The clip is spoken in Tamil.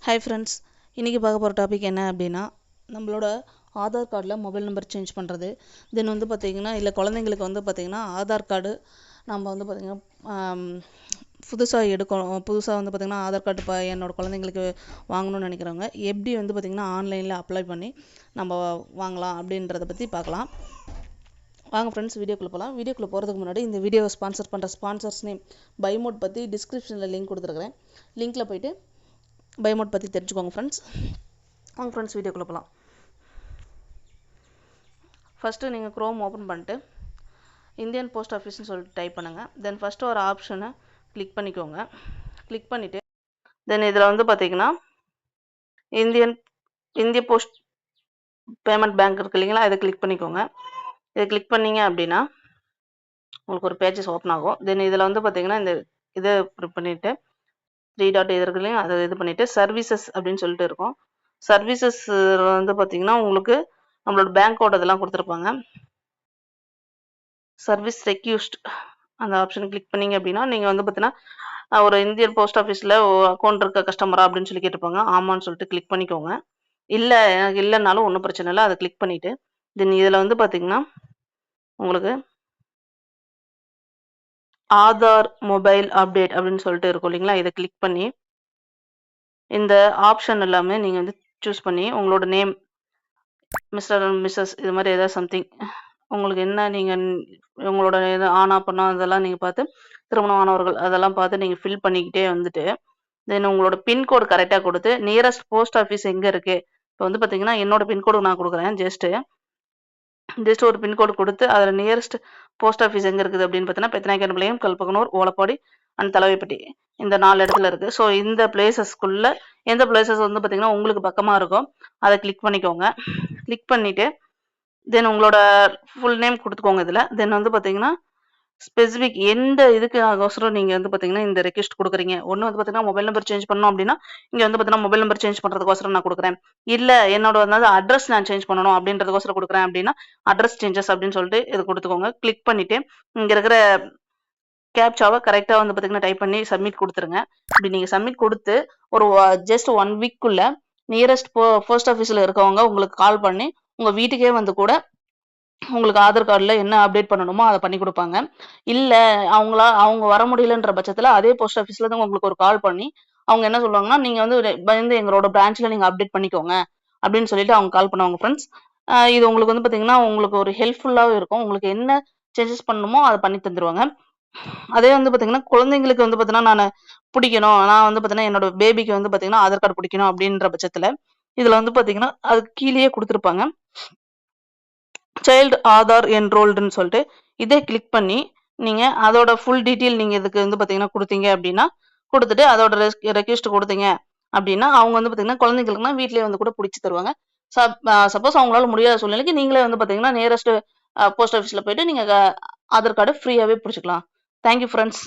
ஹாய் ஃப்ரெண்ட்ஸ், இன்றைக்கி பார்க்க போகிற டாபிக் என்ன அப்படின்னா, நம்மளோட ஆதார் கார்டில் மொபைல் நம்பர் சேஞ்ச் பண்ணுறது. தென் வந்து பார்த்திங்கன்னா, இல்லை குழந்தைங்களுக்கு வந்து பார்த்திங்கன்னா ஆதார் கார்டு நம்ம வந்து பார்த்திங்கன்னா புதுசாக எடுக்கணும். புதுசாக வந்து பார்த்திங்கன்னா ஆதார் கார்டு இப்போ என்னோடய குழந்தைங்களுக்கு வாங்கணும்னு நினைக்கிறவங்க எப்படி வந்து பார்த்திங்கன்னா ஆன்லைனில் அப்ளை பண்ணி நம்ம வாங்கலாம் அப்படின்றத பற்றி பார்க்கலாம். வாங்க ஃப்ரெண்ட்ஸ், வீடியோக்குள்ளே போகலாம். வீடியோக்குள்ளே போகிறதுக்கு முன்னாடி இந்த வீடியோவை ஸ்பான்சர் பண்ணுற ஸ்பான்சர்ஸ் நேம் பைமோட் பற்றி டிஸ்கிரிப்ஷனில் லிங்க் கொடுத்துருக்குறேன். லிங்க்கில் போய்ட்டு பைமோட் பற்றி தெரிஞ்சுக்கோங்க ஃப்ரெண்ட்ஸ். வாங்க ஃப்ரெண்ட்ஸ், வீடியோக்குள்ளே போகலாம். ஃபஸ்ட்டு நீங்கள் க்ரோம் ஓப்பன் பண்ணிட்டு இந்தியன் போஸ்ட் ஆஃபீஸ்னு சொல்லிட்டு டைப் பண்ணுங்கள். தென் ஃபஸ்ட்டு ஒரு ஆப்ஷனை கிளிக் பண்ணிக்கோங்க. கிளிக் பண்ணிவிட்டு தென் இதில் வந்து பார்த்திங்கன்னா இந்திய போஸ்ட் பேமெண்ட் பேங்க் இருக்குது இல்லைங்களா, இதை கிளிக் பண்ணிக்கோங்க. இதை கிளிக் பண்ணிங்க அப்படின்னா உங்களுக்கு ஒரு பேஜஸ் ஓப்பன் ஆகும். தென் இதில் வந்து பார்த்திங்கன்னா இந்த இதை பண்ணிவிட்டு 3 டாட் இது இருக்கு இல்லையா, அதை இது பண்ணிவிட்டு சர்வீசஸ் அப்படின்னு சொல்லிட்டு இருக்கும். சர்வீசஸ் வந்து பார்த்திங்கன்னா உங்களுக்கு நம்மளோட பேங்க்கோட இதெல்லாம் கொடுத்துருப்பாங்க. சர்வீஸ் ரெக்யூஸ்ட் அந்த ஆப்ஷன் கிளிக் பண்ணிங்க அப்படின்னா நீங்கள் வந்து பார்த்தீங்கன்னா ஒரு இந்தியன் போஸ்ட் ஆஃபீஸில் அக்கௌண்ட் இருக்க கஸ்டமரா அப்படின்னு சொல்லி கேட்டிருப்பாங்க. ஆமான்னு சொல்லிட்டு கிளிக் பண்ணிக்கோங்க. இல்லை எனக்கு இல்லைனாலும் ஒன்றும் பிரச்சனை இல்லை, அதை கிளிக் பண்ணிவிட்டு தென் இதில் வந்து பார்த்திங்கன்னா உங்களுக்கு ஆதார் மொபைல் அப்டேட் அப்படின்னு சொல்லிட்டு இருக்கும் இல்லைங்களா, இதை கிளிக் பண்ணி இந்த ஆப்ஷன் எல்லாமே நீங்கள் வந்து சூஸ் பண்ணி உங்களோட நேம் மிஸ்டர் அண்ட் மிஸ்ஸஸ் இது மாதிரி ஏதாவது சம்திங் உங்களுக்கு என்ன நீங்கள் உங்களோட இது ஆனா பண்ணா அதெல்லாம் நீங்கள் பார்த்து திருமணம் ஆனவர்கள் அதெல்லாம் பார்த்து நீங்கள் ஃபில் பண்ணிக்கிட்டே வந்துட்டு தென் உங்களோட பின்கோடு கரெக்டாக கொடுத்து நியரஸ்ட் போஸ்ட் ஆஃபீஸ் எங்கே இருக்குது. இப்போ வந்து பார்த்தீங்கன்னா என்னோட பின்கோடு நான் கொடுக்குறேன். ஜஸ்ட் ஒரு பின்கோடு கொடுத்து அதில் நியரஸ்ட் போஸ்ட் ஆஃபீஸ் எங்கே இருக்குது அப்படின்னு பார்த்தீங்கன்னா பெத்தநாயக்கன்பாளையம், கல்பகனூர், ஓலப்பாடி அண்ட் தலைவைப்பட்டி இந்த 4 இடத்துல இருக்குது. ஸோ இந்த பிளேசஸ்க்குள்ளே எந்த பிளேசஸ் வந்து பார்த்தீங்கன்னா உங்களுக்கு பக்கமாக இருக்கும் அதை கிளிக் பண்ணிக்கோங்க. கிளிக் பண்ணிவிட்டு தென் உங்களோட ஃபுல் நேம் கொடுத்துக்கோங்க இதில். தென் வந்து பார்த்தீங்கன்னா ஸ்பெசிஃபிக் எந்த இதுக்காகோசரம் நீங்கள் வந்து பார்த்தீங்கன்னா இந்த ரெக்வெஸ்ட் கொடுக்குறீங்க. ஒன்று வந்து பார்த்தீங்கன்னா மொபைல் நம்பர் சேஞ்ச் பண்ணணும் அப்படின்னா இங்கே வந்து பார்த்தீங்கன்னா மொபைல் நம்பர் சேஞ்ச் பண்ணுறதுக்கோசரம் நான் கொடுக்குறேன். இல்லை என்னோட வந்து அட்ரஸ் நான் சேஞ்ச் பண்ணணும் அப்படின்றதுக்கோசரம் கொடுக்குறேன் அப்படின்னா அட்ரஸ் சேஞ்சஸ் அப்படின்னு சொல்லிட்டு இது கொடுத்துக்கோங்க. கிளிக் பண்ணிவிட்டு இங்கே இருக்கிற கேப்சாவை கரெக்டாக வந்து பார்த்தீங்கன்னா டைப் பண்ணி சப்மிட் கொடுத்துருங்க. இப்படி நீங்கள் சப்மிட் கொடுத்து ஒரு ஜஸ்ட் 1 வீக்குள்ளே நியரஸ்ட் போஸ்ட் ஆஃபீஸில் இருக்கவங்க உங்களுக்கு கால் பண்ணி உங்கள் வீட்டுக்கே வந்து கூட உங்களுக்கு ஆதார் கார்டில் என்ன அப்டேட் பண்ணணுமோ அதை பண்ணி கொடுப்பாங்க. இல்லை அவங்க வர முடியலன்ற பட்சத்தில் அதே போஸ்ட் ஆஃபீஸில் தான் உங்களுக்கு ஒரு கால் பண்ணி அவங்க என்ன சொல்லுவாங்கன்னா நீங்கள் வந்து எங்களோட பிரான்ச்சில் நீங்கள் அப்டேட் பண்ணிக்கோங்க அப்படின்னு சொல்லிட்டு அவங்க கால் பண்ணுவாங்க ஃப்ரெண்ட்ஸ். இது உங்களுக்கு வந்து பார்த்தீங்கன்னா உங்களுக்கு ஒரு ஹெல்ப்ஃபுல்லாகவும் இருக்கும். உங்களுக்கு என்ன சேஞ்சஸ் பண்ணணுமோ அதை பண்ணி தந்துடுவாங்க. அதே வந்து பார்த்தீங்கன்னா குழந்தைங்களுக்கு வந்து பார்த்தீங்கன்னா நான் வந்து பார்த்தீங்கன்னா என்னோட பேபிக்கு வந்து பார்த்தீங்கன்னா ஆதார் கார்டு பிடிக்கணும் அப்படின்ற பட்சத்தில் இதில் வந்து பார்த்தீங்கன்னா அது கீழேயே கொடுத்துருப்பாங்க சைல்டு ஆதார் என்ரோல்டுன்னு சொல்லிட்டு இதை கிளிக் பண்ணி நீங்கள் அதோட ஃபுல் டீட்டெயில் நீங்கள் இதுக்கு வந்து பார்த்தீங்கன்னா கொடுத்தீங்க அப்படின்னா கொடுத்துட்டு அதோட ரெக்வெஸ்ட் கொடுத்தீங்க அப்படின்னா அவங்க வந்து பார்த்தீங்கன்னா குழந்தைங்களுக்குனா வீட்டிலேயே வந்து கூட பிடிச்சி தருவாங்க. சப்போஸ் அவங்களால முடியாத சூழ்நிலைக்கு நீங்களே வந்து பார்த்தீங்கன்னா நியரஸ்ட் போஸ்ட் ஆஃபீஸில் போயிட்டு நீங்கள் ஆதார் கார்டு ஃப்ரீயாகவே பிடிச்சிக்கலாம். Thank you friends.